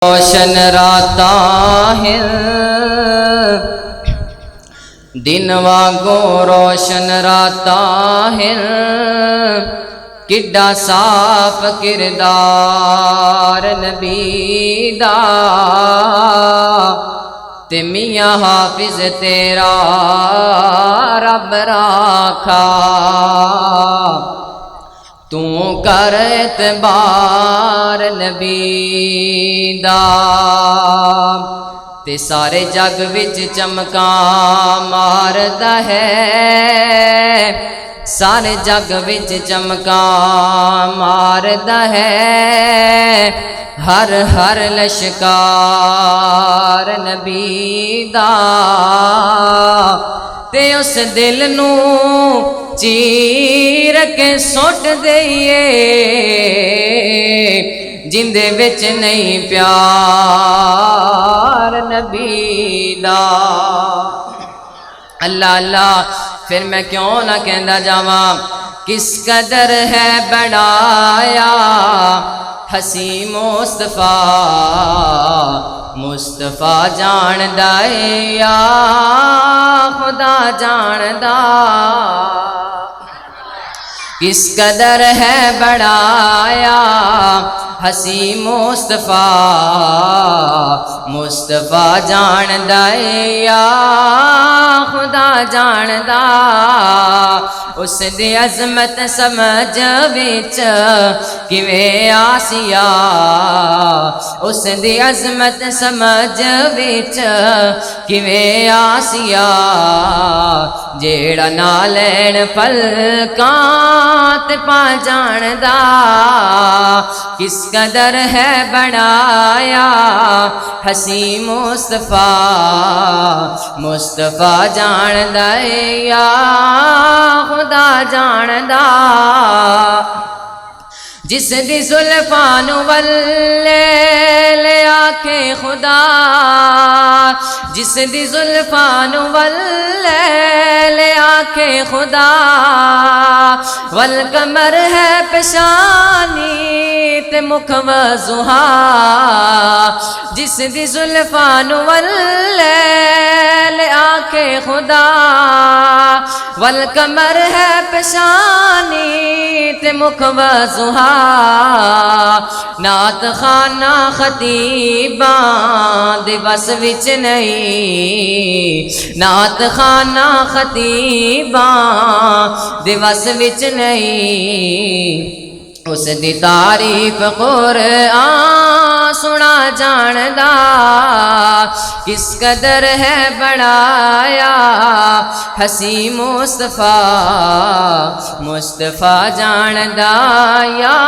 روشن راتاں ہیں دن واگوں روشن راتاں ہیں کڈا صاف کردار نبی دا تے میاں حافظ تیرا رب راکھا تو کر اعتبار نبی دا تے سارے جگ وچ چمکاں ماردا ہے سارے جگ وچ چمکاں ماردا ہے ہر ہر لشکار نبی دا تے اس دل نو چیر کے سٹ دئیے جندے وچ نہیں پیار نبی دا اللہ اللہ پھر میں کیوں نہ کہندا جاواں کس قدر ہے بڑایا حسین مصطفیٰ مصطفیٰ جاندا اے یا خدا جاندا کس قدر ہے بڑایا حسین مصطفیٰ مصطفیٰ جاندا اے یا خدا جاندا اس دی عظمت سمجھ وچ کیویں آسیا اس دی عظمت سمجھ وچ کیویں آسیا جیڑا نہ لین پلکاں تے پا جاندا کس قدر ہے بڑایا حسین مصطفیٰ مصطفیٰ جاندا اے یا خدا جاندا جس دی زلفاں نو واللیل آکھے خدا جس دی زلفاں نو واللیل آکھے خدا والقمر ہے پیشانی تے مکھ وضحا جس دی زلفاں نو واللیل آکھے خدا والقمر ہے پیشانی تے مکھ وضحا نعت خانہ خطیباں دے بس وچ نہیں نعت خانہ خطیباں دے بس وچ نہیں اس دی تعریف قرآن سنا جاندا کس قدر ہے بڑایا حسین مصطفیٰ مصطفیٰ جاندا یا